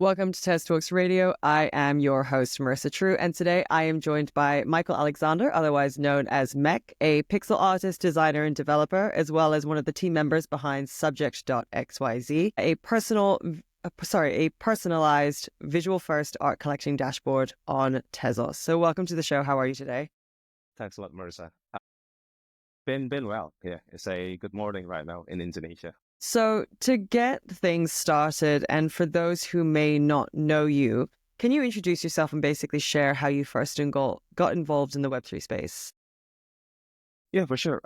Welcome to TezTalks Radio. I am your host, Marissa Trew, and today I am joined by Michael Alexander, otherwise known as MEK, a pixel artist, designer, and developer, as well as one of the team members behind Subject.xyz, a personalized visual-first art collecting dashboard on Tezos. So welcome to the show. How are you today? Thanks a lot, Marissa. Been well. Yeah, it's a good morning right now in Indonesia. So to get things started, and for those who may not know you, can you introduce yourself and basically share how you first got involved in the Web3 space? Yeah, for sure.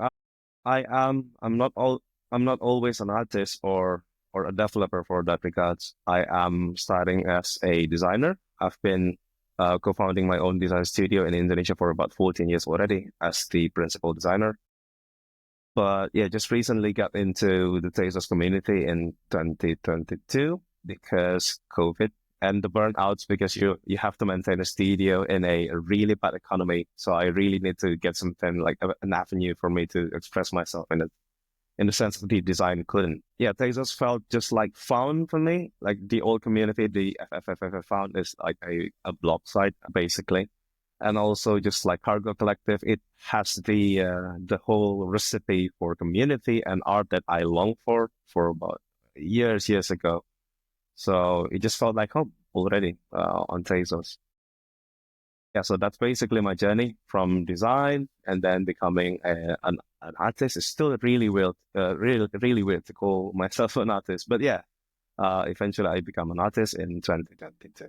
I'm not always an artist or a developer for that regards. I am starting as a designer. I've been co-founding my own design studio in Indonesia for about 14 years already as the principal designer. But yeah, just recently got into the Tezos community in 2022 because COVID and the burnouts, because you have to maintain a studio in a really bad economy. So I really need to get something like an avenue for me to express myself in the sense that the design couldn't. Yeah, Tezos felt just like fun for me. Like the old community, the FFFF found is like a blog site basically. And also just like Cargo Collective, it has the whole recipe for community and art that I longed for about years ago. So it just felt like home already on Tezos. Yeah, so that's basically my journey from design and then becoming an artist. It's still really weird to call myself an artist, but yeah, eventually I become an artist in 2022.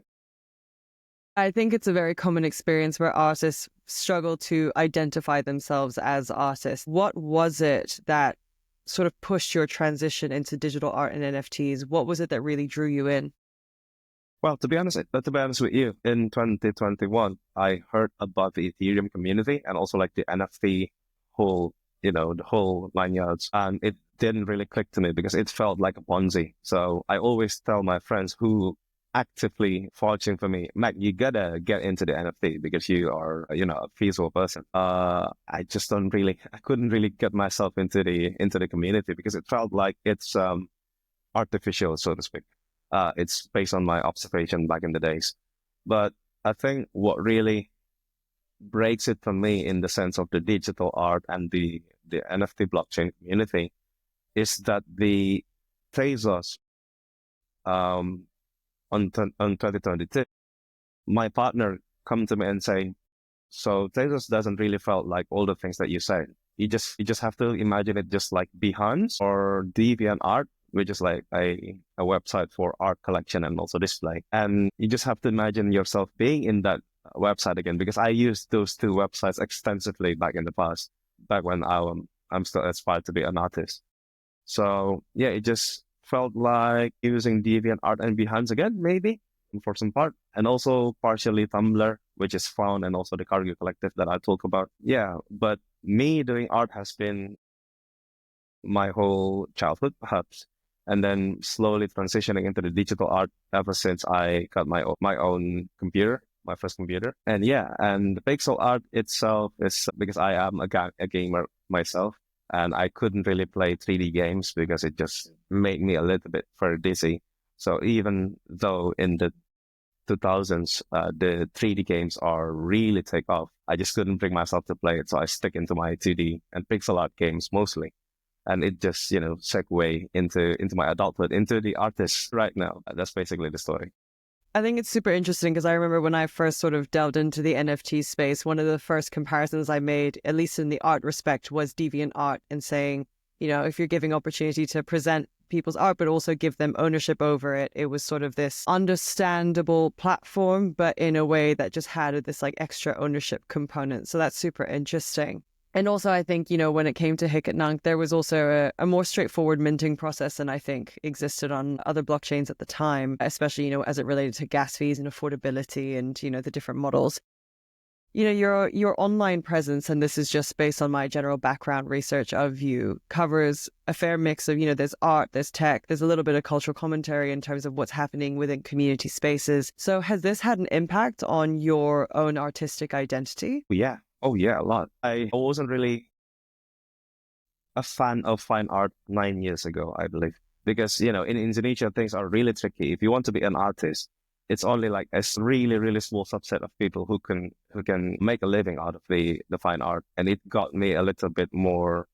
I think it's a very common experience where artists struggle to identify themselves as artists. What was it that sort of pushed your transition into digital art and NFTs? What was it that really drew you in? Well, to be honest with you, in 2021, I heard about the Ethereum community and also like the NFT whole, the whole 9 yards. And it didn't really click to me because it felt like a Ponzi. So I always tell my friends who actively forging for me, Mac, you gotta get into the NFT because you are, a visual person. I couldn't really get myself into the community because it felt like it's artificial, so to speak. It's based on my observation back in the days. But I think what really breaks it for me in the sense of the digital art and the NFT blockchain community is that the Tezos, on 2022, my partner come to me and say, so Tezos doesn't really felt like all the things that you said. You just have to imagine it just like Behance or DeviantArt, which is like a website for art collection and also display. And you just have to imagine yourself being in that website again, because I used those two websites extensively back in the past, back when I'm still aspired to be an artist. So yeah, it just felt like using DeviantArt and Behance again, maybe for some part, and also partially Tumblr, which is fun, and also the Cargo Collective that I talk about. Yeah, but me doing art has been my whole childhood, perhaps, and then slowly transitioning into the digital art ever since I got my own computer, my first computer. And yeah, and the pixel art itself is because I am a gamer myself. And I couldn't really play 3D games because it just made me a little bit very dizzy. So even though in the 2000s, the 3D games are really take off, I just couldn't bring myself to play it. So I stick into my 2D and pixel art games mostly. And it just, segue into my adulthood, into the artist right now. That's basically the story. I think it's super interesting because I remember when I first sort of delved into the NFT space, one of the first comparisons I made, at least in the art respect, was DeviantArt, and saying, if you're giving opportunity to present people's art, but also give them ownership over it, it was sort of this understandable platform, but in a way that just had this like extra ownership component. So that's super interesting. And also, I think, when it came to Hiketnunk, there was also a more straightforward minting process than I think existed on other blockchains at the time, especially, as it related to gas fees and affordability and, the different models. Your online presence, and this is just based on my general background research of you, covers a fair mix of, there's art, there's tech, there's a little bit of cultural commentary in terms of what's happening within community spaces. So has this had an impact on your own artistic identity? Yeah. Oh yeah, a lot. I wasn't really a fan of fine art 9 years ago, I believe, because, in Indonesia, things are really tricky. If you want to be an artist, it's only like a really, really small subset of people who can make a living out of the fine art. And it got me a little bit more,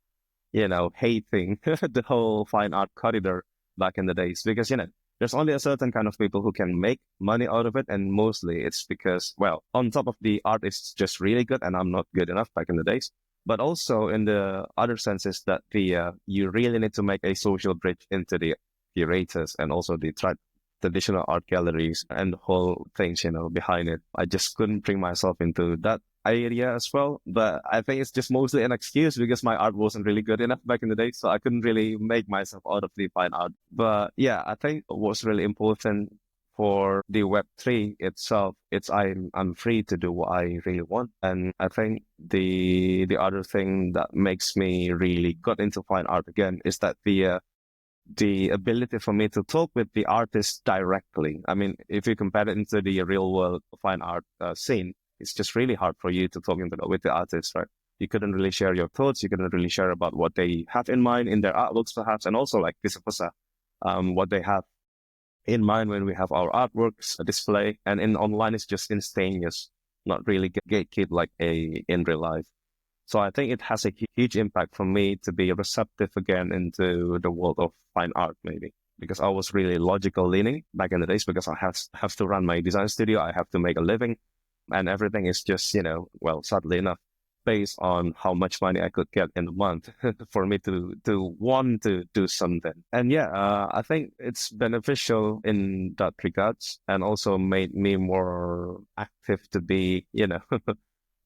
hating the whole fine art corridor back in the days, because, there's only a certain kind of people who can make money out of it. And mostly it's because, well, on top of the art is just really good and I'm not good enough back in the days. But also in the other senses that you really need to make a social bridge into the curators and also the traditional art galleries and the whole things, behind it. I just couldn't bring myself into that area as well. But I think it's just mostly an excuse because my art wasn't really good enough back in the day. So I couldn't really make myself out of the fine art. But yeah, I think what's really important for the Web3 itself, I'm free to do what I really want. And I think the other thing that makes me really got into fine art again is that the ability for me to talk with the artist directly. I mean, if you compare it into the real world fine art scene, it's just really hard for you to talk with the artist, right? You couldn't really share your thoughts. You couldn't really share about what they have in mind in their artworks, perhaps, and also like vice versa, what they have in mind when we have our artworks display. And in online, it's just instantaneous, not really gatekeep like in real life. So I think it has a huge impact for me to be receptive again into the world of fine art, maybe, because I was really logical leaning back in the days because I have to run my design studio. I have to make a living and everything is just, well, sadly enough, based on how much money I could get in a month for me to want to do something. And yeah, I think it's beneficial in that regards and also made me more active to be,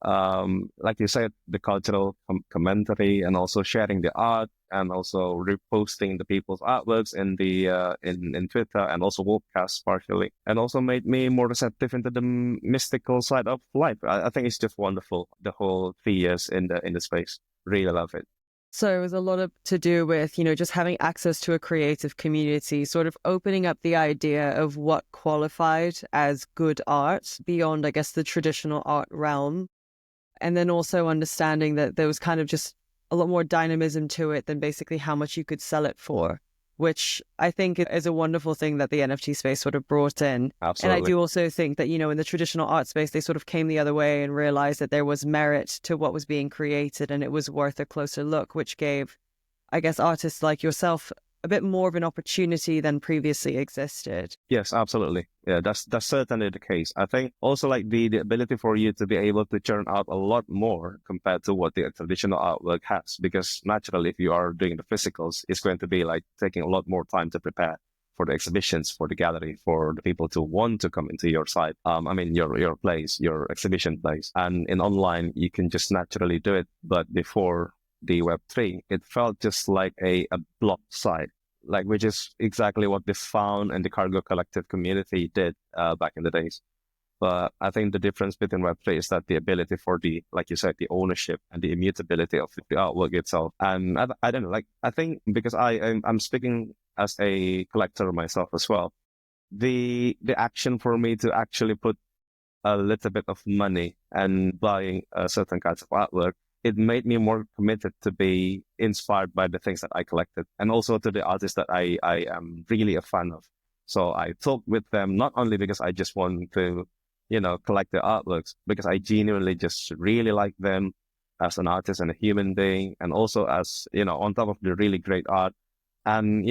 like you said, the cultural commentary and also sharing the art and also reposting the people's artworks in the in Twitter and also webcasts partially, and also made me more receptive into the mystical side of life. I think it's just wonderful, the whole 3 years in the space. Really love it. So it was a lot of to do with, just having access to a creative community, sort of opening up the idea of what qualified as good art beyond, I guess, the traditional art realm. And then also understanding that there was kind of just a lot more dynamism to it than basically how much you could sell it for, which I think is a wonderful thing that the NFT space sort of brought in. Absolutely. And I do also think that, in the traditional art space, they sort of came the other way and realized that there was merit to what was being created and it was worth a closer look, which gave, I guess, artists like yourself a bit more of an opportunity than previously existed. Yes, absolutely. Yeah, that's certainly the case. I think also like the ability for you to be able to churn out a lot more compared to what the traditional artwork has, because naturally, if you are doing the physicals, it's going to be like taking a lot more time to prepare for the exhibitions, for the gallery, for the people to want to come into your site. Your place, your exhibition place. And in online, you can just naturally do it. But before the Web3, it felt just like a block site, which is exactly what the Found and the Cargo Collective community did back in the days. But I think the difference between Web3 is that the ability for like you said, the ownership and the immutability of the artwork itself. And I don't know, I think because I'm speaking as a collector myself as well, the action for me to actually put a little bit of money and buying certain kinds of artwork, it made me more committed to be inspired by the things that I collected and also to the artists that I am really a fan of. So I talked with them not only because I just want to, collect their artworks, because I genuinely just really like them as an artist and a human being, and also as, on top of the really great art and,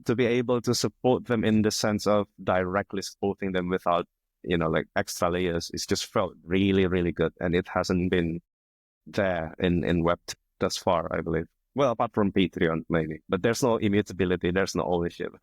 to be able to support them in the sense of directly supporting them without, extra layers. It's just felt really, really good. And it hasn't been there in Web thus far, I believe. Well, apart from Patreon, maybe. But there's no immutability, there's no ownership.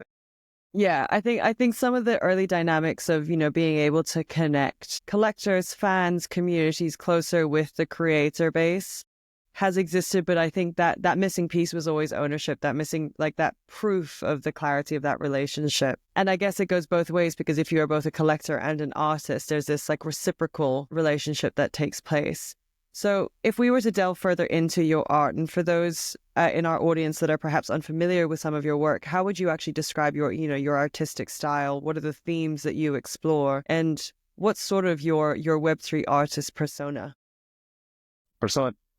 Yeah, I think some of the early dynamics of, being able to connect collectors, fans, communities closer with the creator base has existed. But I think that missing piece was always ownership, that missing, that proof of the clarity of that relationship. And I guess it goes both ways, because if you are both a collector and an artist, there's this reciprocal relationship that takes place. So if we were to delve further into your art, and for those in our audience that are perhaps unfamiliar with some of your work, how would you actually describe your artistic style? What are the themes that you explore? And what's sort of your Web3 artist persona?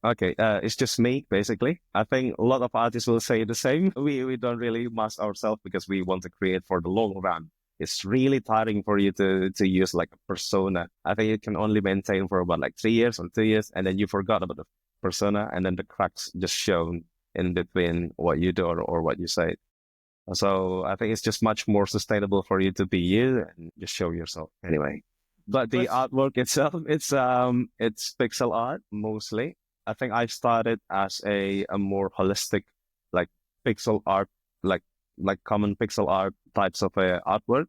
Okay, it's just me, basically. I think a lot of artists will say the same. We don't really mask ourselves because we want to create for the long run. it's really tiring for you to use like a persona. I think it can only maintain for about like 3 years or 2 years, and then you forgot about the persona, and then the cracks just shown in between what you do or what you say. So I think it's just much more sustainable for you to be you and just show yourself anyway. But the artwork itself, it's pixel art mostly. I think I started as a more holistic, like pixel art, like common pixel art types of artwork.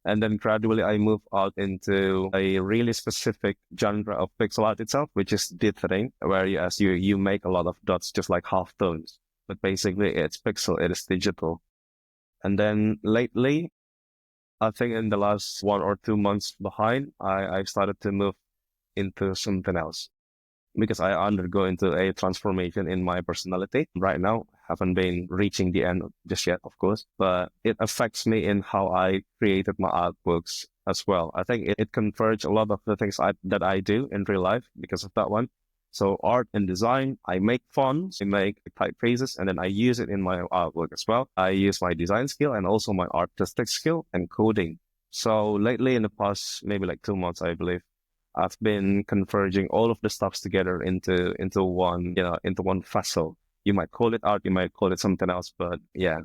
And then gradually I moved out into a really specific genre of pixel art itself, which is dithering, where you make a lot of dots, just like halftones. But basically it's pixel, it is digital. And then lately, I think in the last 1 or 2 months behind, I started to move into something else because I undergo into a transformation in my personality right now. Haven't been reaching the end just yet, of course, but it affects me in how I created my artworks as well. I think it converged a lot of the things that I do in real life because of that one. So art and design, I make fonts, I make typefaces, and then I use it in my artwork as well. I use my design skill and also my artistic skill and coding. So lately in the past, maybe like 2 months, I believe, I've been converging all of the stuffs together into one, into one vessel. You might call it art, you might call it something else, but yeah,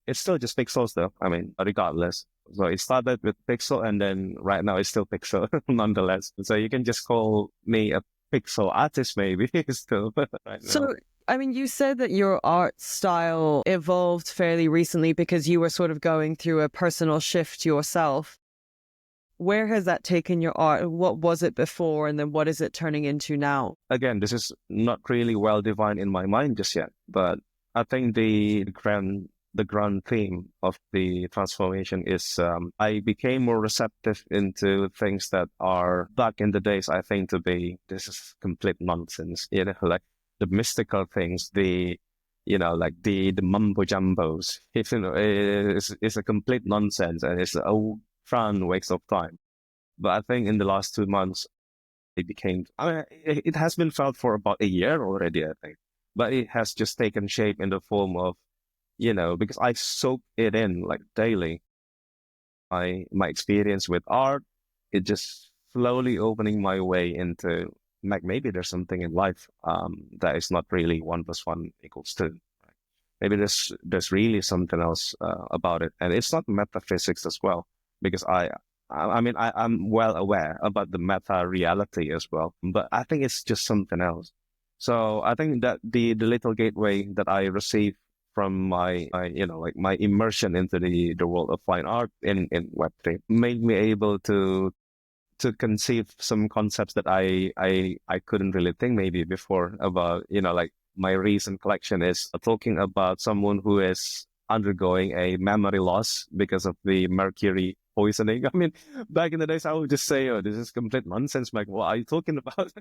it's still just pixels though. I mean, regardless. So it started with pixel and then right now it's still pixel nonetheless. So you can just call me a pixel artist maybe still right now. So, I mean, you said that your art style evolved fairly recently because you were sort of going through a personal shift yourself. Where has that taken your art? What was it before and then what is it turning into now? Again, this is not really well defined in my mind just yet, but I think the grand theme of the transformation is I became more receptive into things that are back in the days I think to be, this is complete nonsense, like the mystical things, like the mumbo jumbos, it's a complete nonsense and it's a fun waste of time. But I think in the last 2 months, it has been felt for about a year already, I think, but it has just taken shape in the form of, because I soak it in like daily. My experience with art, it just slowly opening my way into like maybe there's something in life that is not really 1 + 1 = 2. Right? Maybe there's really something else about it, and it's not metaphysics as well, because I'm well aware about the meta reality as well, but I think it's just something else. So I think that the little gateway that I received from my immersion into the world of fine art in Web3 made me able to conceive some concepts that I couldn't really think maybe before about, like my recent collection is talking about someone who is undergoing a memory loss because of the mercury poisoning. I mean, back in the days, I would just say, oh, this is complete nonsense, Mike. What are you talking about?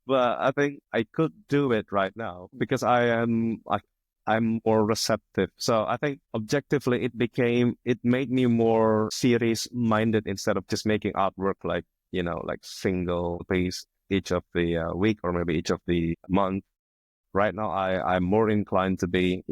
But I think I could do it right now because I'm more receptive. So I think objectively it made me more serious minded instead of just making artwork like, like single piece each of the week or maybe each of the month. Right now, I'm more inclined to be,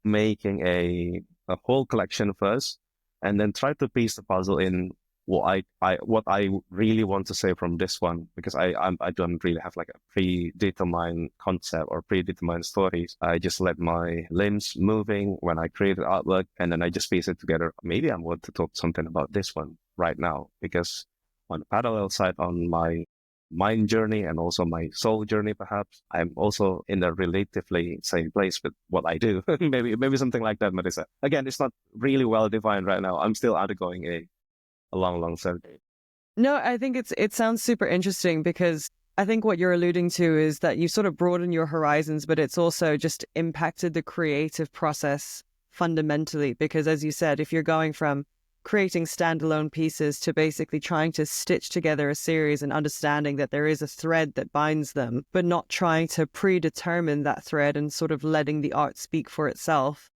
making a whole collection first and then try to piece the puzzle in what I really want to say from this one, because I don't really have like a predetermined concept or predetermined stories. I just let my limbs moving when I create artwork, and then I just piece it together. Maybe I want to talk something about this one right now, because on the parallel side, on my mind journey and also my soul journey, perhaps I'm also in a relatively same place with what I do. maybe something like that, Marissa. Again, it's not really well defined right now. I'm still undergoing a long survey. No, I think it sounds super interesting, because I think what you're alluding to is that you sort of broaden your horizons, but it's also just impacted the creative process fundamentally. Because as you said, if you're going from creating standalone pieces to basically trying to stitch together a series and understanding that there is a thread that binds them, but not trying to predetermine that thread and sort of letting the art speak for itself.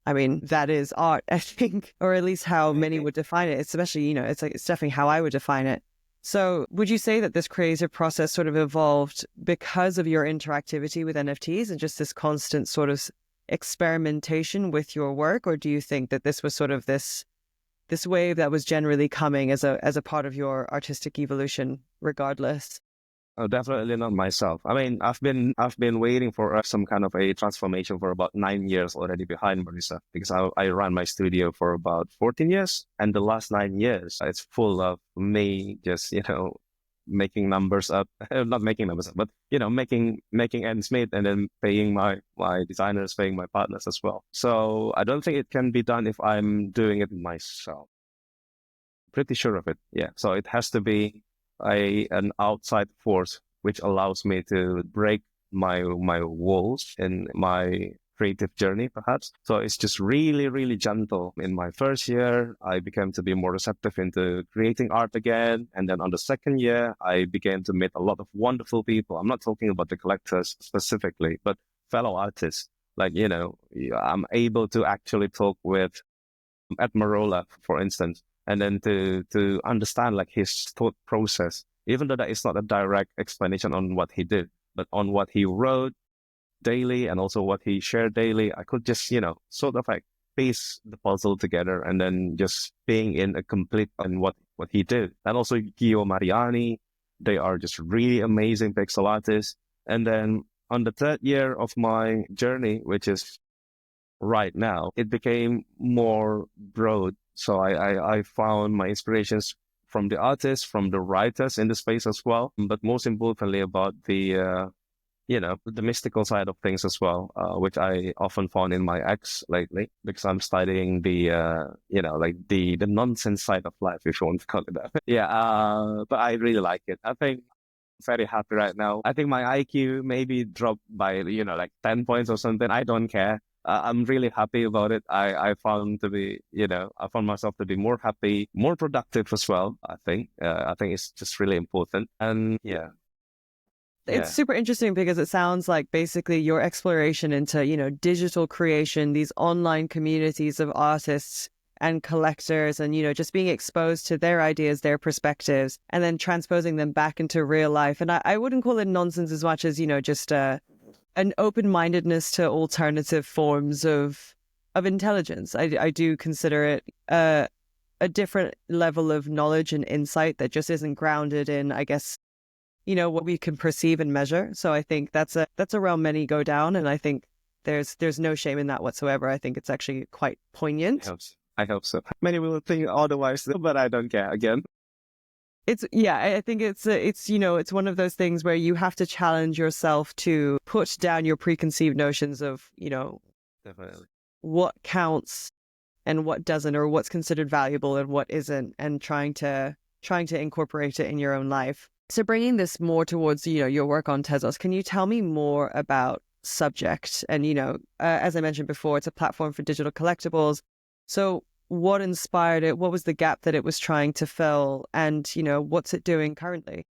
I mean, that is art, I think, or at least how many would define it. Especially, it's definitely how I would define it. So would you say that this creative process sort of evolved because of your interactivity with NFTs and just this constant sort of experimentation with your work? Or do you think that this was sort of this this wave that was generally coming as a part of your artistic evolution, regardless? Oh, definitely not myself. I mean, I've been waiting for some kind of a transformation for about 9 years already behind Marissa, because I ran my studio for about 14 years, and the last 9 years it's full of me just making numbers up, not making numbers up, but making ends meet, and then paying my designers, paying my partners as well. So I don't think it can be done if I'm doing it myself. Pretty sure of it, yeah. So it has to be an outside force which allows me to break my walls in my creative journey, perhaps. So it's just really, really gentle. In my first year, I began to be more receptive into creating art again. And then on the second year, I began to meet a lot of wonderful people. I'm not talking about the collectors specifically, but fellow artists. Like, I'm able to actually talk with Ed Marola, for instance, and then to understand like his thought process, even though that is not a direct explanation on what he did, but on what he wrote daily and also what he shared daily. I could just, sort of like piece the puzzle together and then just being in a complete on what he did. And also Gio Mariani, they are just really amazing pixel artists. And then on the third year of my journey, which is right now, it became more broad. So I found my inspirations from the artists, from the writers in the space as well, but most importantly about the mystical side of things as well, which I often found in my ex lately, because I'm studying the the nonsense side of life, if you want to call it that. Yeah, but I really like it. I think I'm very happy right now. I think my IQ maybe dropped by like 10 points or something. I don't care. I'm really happy about it. I found myself to be more happy, more productive as well. I think it's just really important. And yeah. It's super interesting because it sounds like basically your exploration into, digital creation, these online communities of artists and collectors, and, just being exposed to their ideas, their perspectives, and then transposing them back into real life. And I wouldn't call it nonsense as much as, just an open-mindedness to alternative forms of intelligence. I do consider it a different level of knowledge and insight that just isn't grounded in, I guess, what we can perceive and measure. So I think that's a realm many go down, and I think there's no shame in that whatsoever. I think it's actually quite poignant. I hope so. Many will think otherwise, but I don't care. Again, I think it's one of those things where you have to challenge yourself to put down your preconceived notions of definitely what counts and what doesn't, or what's considered valuable and what isn't, and trying to incorporate it in your own life. So bringing this more towards, your work on Tezos, can you tell me more about Subject? And, as I mentioned before, it's a platform for digital collectibles. So what inspired it? What was the gap that it was trying to fill? And, what's it doing currently?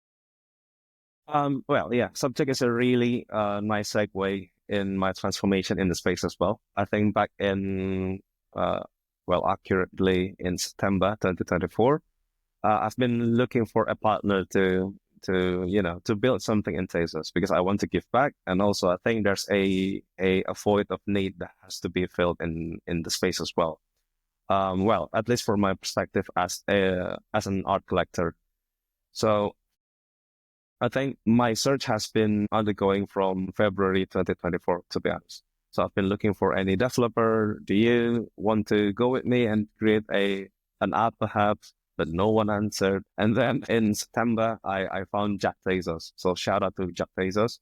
Subject is a really nice segue in my transformation in the space as well. I think back in, accurately in September 2024, I've been looking for a partner to build something in Tezos, because I want to give back. And also I think there's a void of need that has to be filled in the space as well. At least from my perspective as an art collector. So I think my search has been undergoing from February 2024, to be honest. So I've been looking for any developer. Do you want to go with me and create an app perhaps? But no one answered. And then in September, I found Tezos. So shout out to Tezos.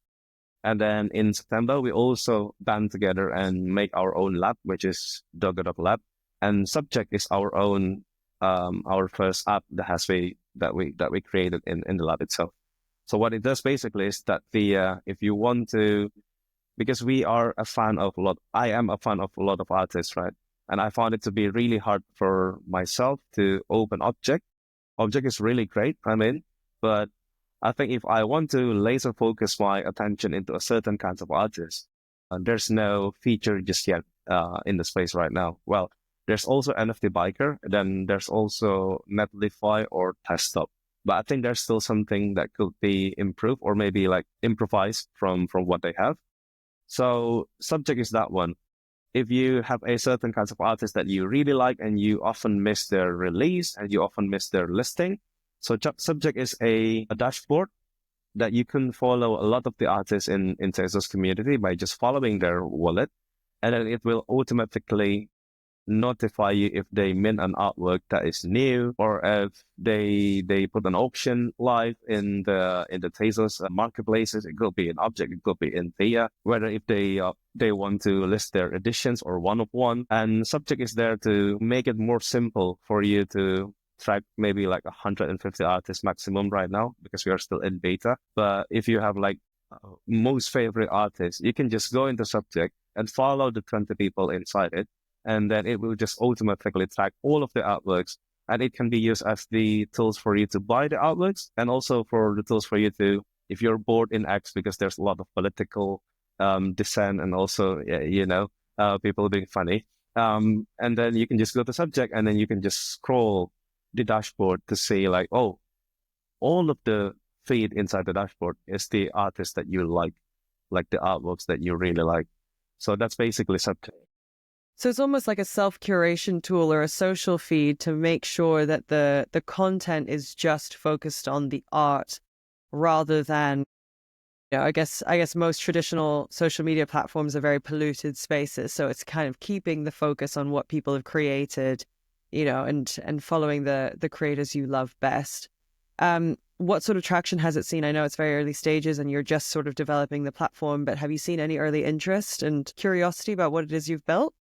And then in September, we also band together and make our own lab, which is Dog Lab. And Subject is our own, our first app that we created in the lab itself. So what it does basically is that if you want to, because I am a fan of a lot of artists, right? And I found it to be really hard for myself to open Object. Object is really great, but I think if I want to laser focus my attention into a certain kinds of artists, there's no feature just yet in the space right now. Well, there's also NFT Biker, then there's also Netlify or Testop. But I think there's still something that could be improved, or maybe like improvised from what they have. So Subject is that one. if you have a certain kinds of artist that you really like and you often miss their release and you often miss their listing, so Subject is a dashboard that you can follow a lot of the artists in Tezos community by just following their wallet, and then it will automatically notify you if they mint an artwork that is new, or if they put an auction live in the Tezos marketplaces. It could be in Object, it could be in Thea, whether if they want to list their editions or one of one. And Subject is there to make it more simple for you to track maybe like 150 artists maximum right now, because we are still in beta. But if you have like most favorite artists, you can just go into Subject and follow the 20 people inside it, and then it will just automatically track all of the artworks. And it can be used as the tools for you to buy the artworks, and also for the tools for you to, if you're bored in X, because there's a lot of political dissent and also, people being funny. And then you can just go to Subject, and then you can just scroll the dashboard to see like, oh, all of the feed inside the dashboard is the artist that you like the artworks that you really like. So that's basically Subject. So it's almost like a self-curation tool or a social feed to make sure that the content is just focused on the art rather than, I guess most traditional social media platforms are very polluted spaces. So it's kind of keeping the focus on what people have created, and following the creators you love best. What sort of traction has it seen? I know it's very early stages and you're just sort of developing the platform, but have you seen any early interest and curiosity about what it is you've built?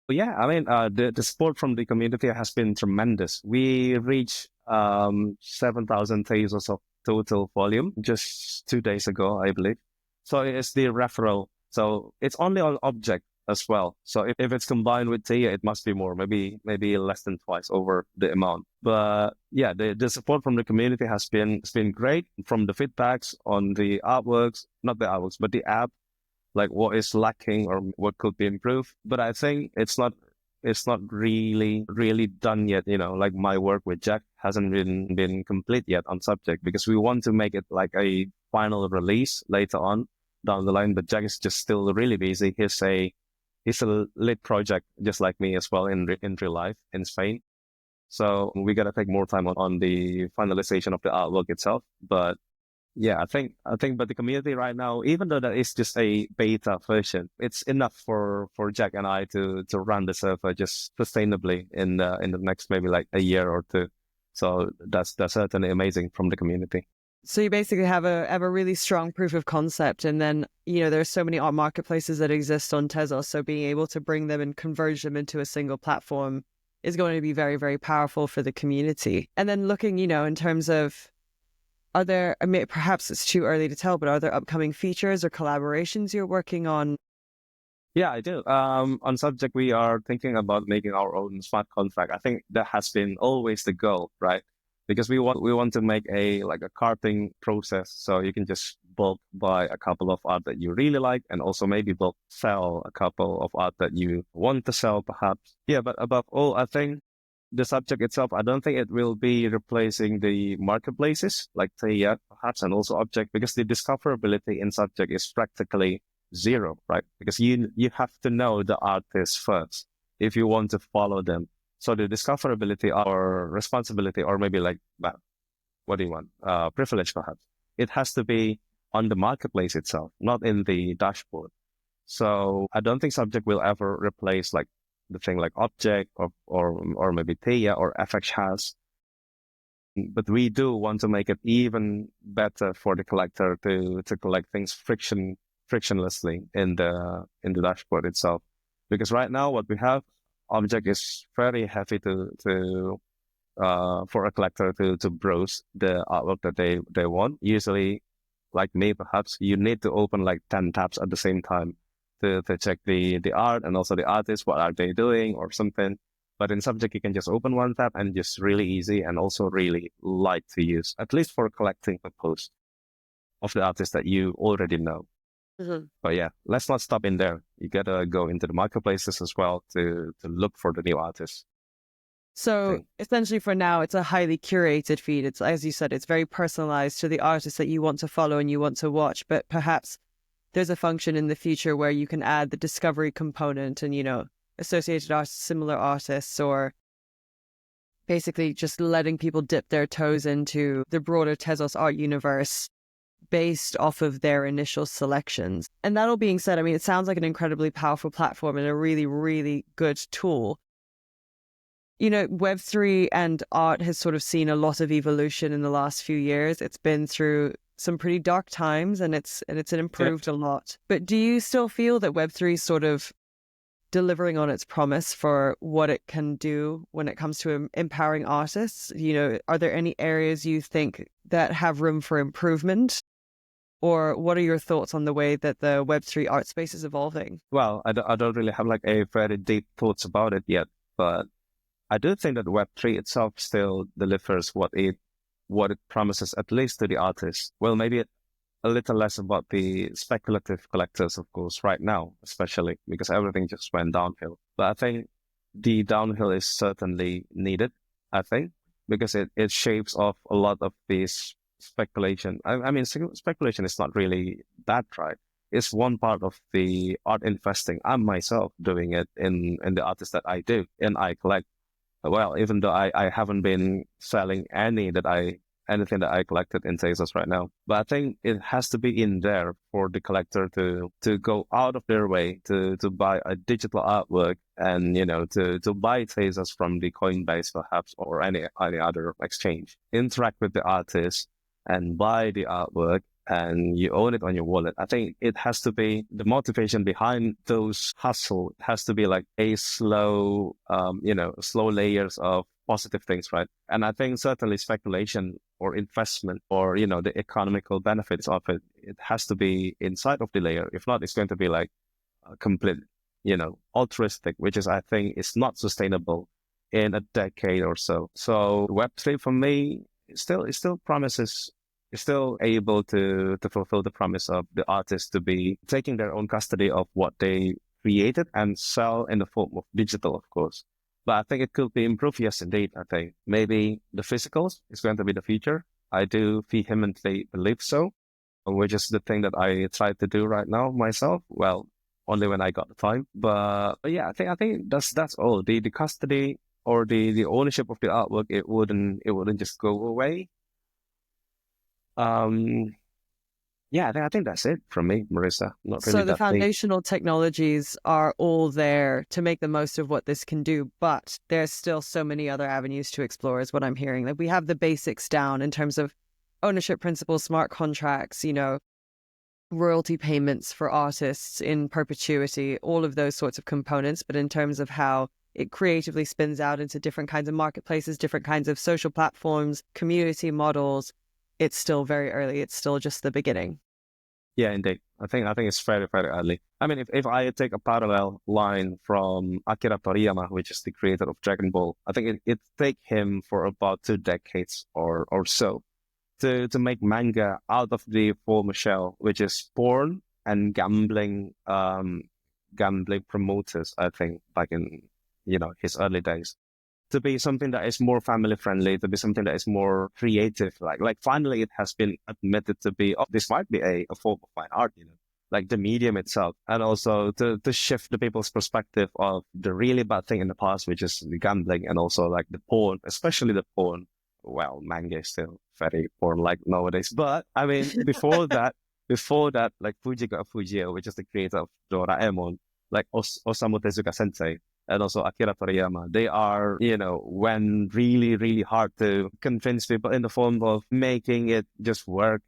Yeah, I mean, the support from the community has been tremendous. We reached 7,000 Tezos of total volume just 2 days ago, I believe. So it's the referral. So it's only on Object as well. So if it's combined with Tia, it must be more, maybe less than twice over the amount. But yeah, the support from the community has been great. From the feedbacks on the artworks, not the artworks, but the app, like what is lacking or what could be improved. But I think it's not really done yet. Like my work with Jack hasn't been complete yet on Subject, because we want to make it like a final release later on down the line. But Jack is just still really busy. He's a lit project just like me as well in real life in Spain. So we gotta take more time on the finalization of the artwork itself. But yeah, I think, but the community right now, even though that is just a beta version, it's enough for Jack and I to run the server just sustainably in the next maybe like a year or two. So that's certainly amazing from the community. So you basically have a really strong proof of concept, and then there's so many art marketplaces that exist on Tezos. So being able to bring them and converge them into a single platform is going to be very, very powerful for the community. And then looking, in terms of, are there, perhaps it's too early to tell, but are there upcoming features or collaborations you're working on? Yeah, I do. On Subject, we are thinking about making our own smart contract. I think that has been always the goal, right? Because we want to make a carting process, so you can just bulk buy a couple of art that you really like, and also maybe bulk sell a couple of art that you want to sell, perhaps. Yeah, but above all, I think the Subject itself, I don't think it will be replacing the marketplaces like Taya, perhaps, and also Object, because the discoverability in Subject is practically zero, right? Because you have to know the artist first if you want to follow them. So the discoverability or responsibility, or maybe what do you want? Privilege, perhaps. It has to be on the marketplace itself, not in the dashboard. So I don't think Subject will ever replace like the thing like Object or maybe Taya or FX has. But we do want to make it even better for the collector to collect things frictionlessly in the dashboard itself. Because right now what we have, Object is very heavy to for a collector to browse the artwork that they want. Usually, like me, perhaps you need to open like 10 tabs at the same time to check the art and also the artist, what are they doing or something. But in Subject, you can just open one tab and just really easy and also really light to use, at least for collecting a post of the artist that you already know. Mm-hmm. But yeah, let's not stop in there. You gotta go into the marketplaces as well to look for the new artists. So essentially for now, it's a highly curated feed. It's, as you said, it's very personalized to the artists that you want to follow and you want to watch. But perhaps there's a function in the future where you can add the discovery component and, associated artists, similar artists, or basically just letting people dip their toes into the broader Tezos art universe based off of their initial selections. And that all being said, I mean, it sounds like an incredibly powerful platform and a really, really good tool. Web3 and art has sort of seen a lot of evolution in the last few years. It's been through some pretty dark times and it's improved a lot. But do you still feel that Web3 is sort of delivering on its promise for what it can do when it comes to empowering artists? Are there any areas you think that have room for improvement? Or what are your thoughts on the way that the Web3 art space is evolving? Well, I don't really have like a very deep thoughts about it yet, but I do think that Web3 itself still delivers what it promises, at least to the artists. Well, maybe a little less about the speculative collectors, of course, right now, especially because everything just went downhill. But I think the downhill is certainly needed, I think, because it shaves off a lot of this speculation. I mean, speculation is not really that, right? It's one part of the art investing. I'm myself doing it in the artists that I do and I collect. Well, even though I haven't been selling anything that I collected in Tezos right now. But I think it has to be in there for the collector to go out of their way to buy a digital artwork and, to buy Tezos from the Coinbase perhaps or any other exchange. Interact with the artist and buy the artwork and you own it on your wallet. I think it has to be the motivation behind those hustle. It has to be like a slow layers of positive things, right? And I think certainly speculation or investment or, the economical benefits of it, it has to be inside of the layer. If not, it's going to be like a complete, altruistic, which is, I think, is not sustainable in a decade or so. So Web3 for me, it still promises, is still able to fulfill the promise of the artist to be taking their own custody of what they created and sell in the form of digital, of course. But I think it could be improved. Yes, indeed. I think maybe the physicals is going to be the future. I do vehemently believe so, which is the thing that I try to do right now myself. Well, only when I got the time. But yeah, I think that's all. The custody or the ownership of the artwork, it wouldn't just go away. Yeah, I think that's it from me, Marissa. Not really. So the foundational technologies are all there to make the most of what this can do, but there's still so many other avenues to explore is what I'm hearing. Like we have the basics down in terms of ownership principles, smart contracts, royalty payments for artists in perpetuity, all of those sorts of components. But in terms of how it creatively spins out into different kinds of marketplaces, different kinds of social platforms, community models, it's still very early. It's still just the beginning. Yeah, indeed. I think it's very, very early. I mean, if I take a parallel line from Akira Toriyama, which is the creator of Dragon Ball, I think it take him for about 2 decades or so to make manga out of the former shell, which is porn and gambling promoters, I think, back in, his early days. To be something that is more family friendly, to be something that is more creative. Like finally it has been admitted to be, this might be a form of fine art, like the medium itself. And also to shift the people's perspective of the really bad thing in the past, which is the gambling and also like the porn, especially the porn. Well, manga is still very porn-like nowadays. But I mean, before that, like Fujiko, which is the creator of Doraemon, like Osamu Tezuka Sensei, and also Akira Toriyama, they are, went really, really hard to convince people in the form of making it just work,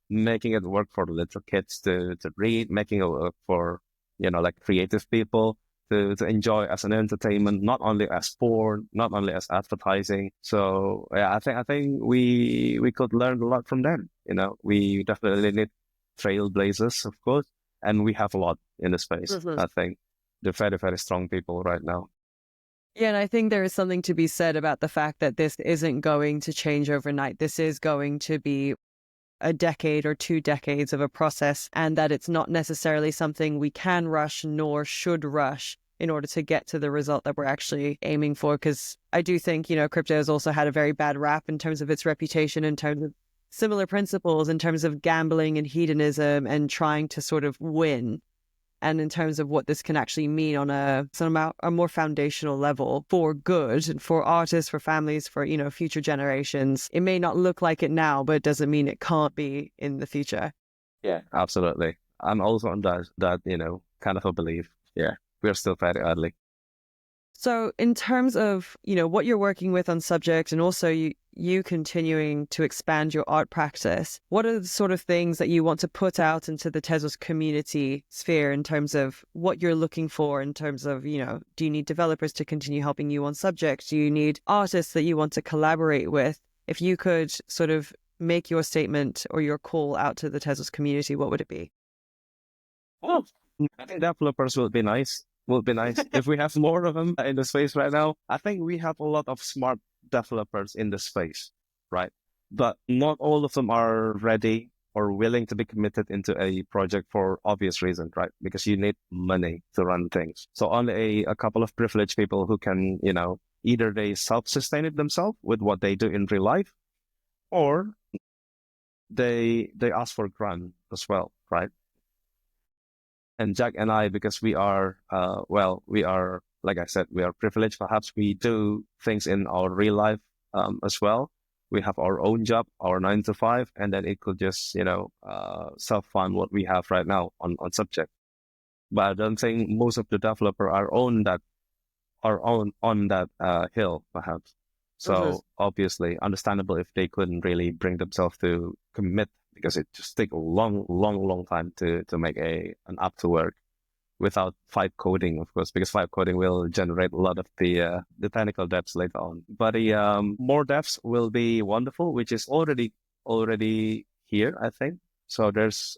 making it work for the little kids to read, making it work for, like creative people to enjoy as an entertainment, not only as porn, not only as advertising. So yeah, I think we could learn a lot from them. We definitely need trailblazers, of course, and we have a lot in the space. Mm-hmm. I think they're very, very strong people right now. Yeah, and I think there is something to be said about the fact that this isn't going to change overnight. This is going to be a decade or 2 decades of a process, and that it's not necessarily something we can rush nor should rush in order to get to the result that we're actually aiming for. Because I do think, crypto has also had a very bad rap in terms of its reputation, in terms of similar principles in terms of gambling and hedonism and trying to sort of win. And in terms of what this can actually mean on a more foundational level for good and for artists, for families, for, future generations. It may not look like it now, but it doesn't mean it can't be in the future. Yeah, absolutely. I'm also on that kind of a belief. Yeah, we're still very early. So in terms of, what you're working with on Subject and also you continuing to expand your art practice, what are the sort of things that you want to put out into the Tezos community sphere in terms of what you're looking for in terms of, do you need developers to continue helping you on Subject? Do you need artists that you want to collaborate with? If you could sort of make your statement or your call out to the Tezos community, what would it be? Well, I think developers would be nice. If we have more of them in the space right now. I think we have a lot of smart developers in the space, right? But not all of them are ready or willing to be committed into a project for obvious reasons, right? Because you need money to run things. So only a couple of privileged people who can, either they self-sustain it themselves with what they do in real life, or they ask for grant as well, right? And Jack and I, because we are, like I said, we are privileged. Perhaps we do things in our real life as well. We have our own job, our 9 to 5, and then it could just, self-fund what we have right now on Subject. But I don't think most of the developers are on that hill, perhaps. So obviously, understandable if they couldn't really bring themselves to commit, because it just takes a long time to make an app to work without vibe coding, of course, because vibe coding will generate a lot of the technical depths later on. But more devs will be wonderful, which is already here, I think. So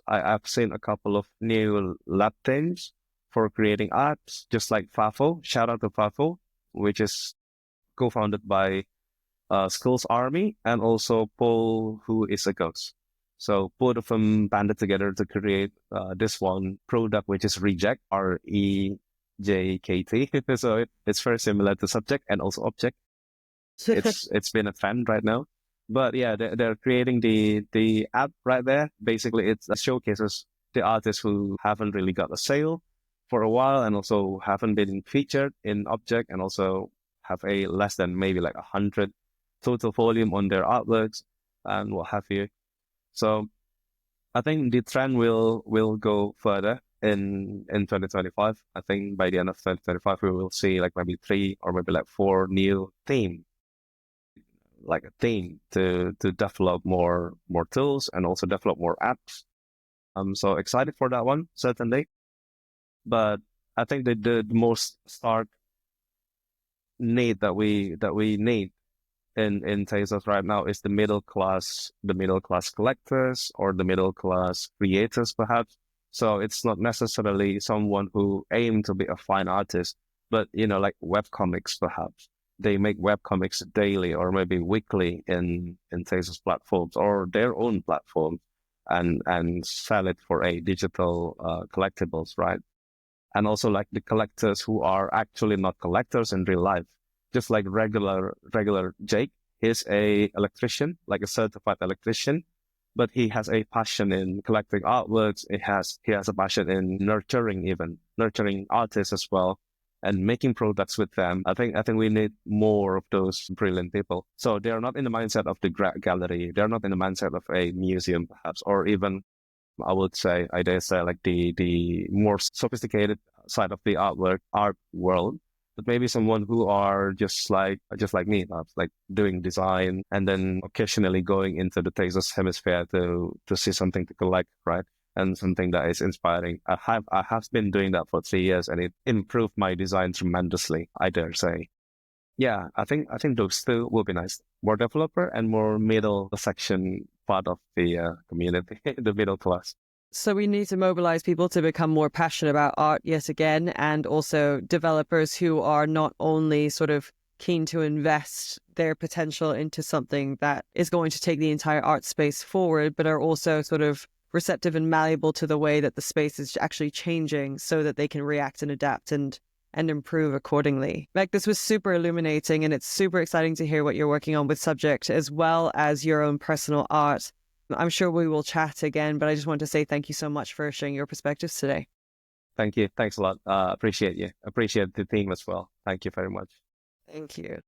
I've seen a couple of new lab teams for creating apps, just like Fafo. Shout out to Fafo, which is co-founded by Skills Army and also Paul, who is a ghost. So both of them banded together to create this one product, which is Reject, REJKT. So it's very similar to Subject and also Object. It's been a trend right now. But yeah, they're creating the app right there. Basically, it showcases the artists who haven't really got a sale for a while and also haven't been featured in Object and also have a less than maybe like 100 total volume on their artworks and what have you. So I think the trend will go further in 2025. I think by the end of 2025, we will see like maybe 3 or maybe like 4 new themes, like a theme to develop more tools and also develop more apps. I'm so excited for that one, certainly. But I think the most stark need that we need in Tezos right now is the middle class collectors or the middle class creators, perhaps. So it's not necessarily someone who aim to be a fine artist, but like webcomics, perhaps. They make webcomics daily or maybe weekly in Tezos platforms or their own platform and sell it for a digital collectibles, right? And also like the collectors who are actually not collectors in real life. Just like regular Jake, he's a electrician, like a certified electrician, but he has a passion in collecting artworks. He has a passion in nurturing artists as well and making products with them. I think we need more of those brilliant people. So they're not in the mindset of the gallery. They're not in the mindset of a museum, perhaps, or even I dare say like the more sophisticated side of the art world. But maybe someone who are just like me, like doing design and then occasionally going into the Tezos hemisphere to see something to collect, right? And something that is inspiring. I have been doing that for 3 years and it improved my design tremendously, I dare say. Yeah, I think those two will be nice. More developer and more middle section part of the community, the middle class. So we need to mobilize people to become more passionate about art yet again, and also developers who are not only sort of keen to invest their potential into something that is going to take the entire art space forward, but are also sort of receptive and malleable to the way that the space is actually changing so that they can react and adapt and improve accordingly. Like, this was super illuminating, and it's super exciting to hear what you're working on with Subject as well as your own personal art. I'm sure we will chat again, but I just want to say thank you so much for sharing your perspectives today. Thank you. Thanks a lot. Appreciate you. Appreciate the team as well. Thank you very much. Thank you.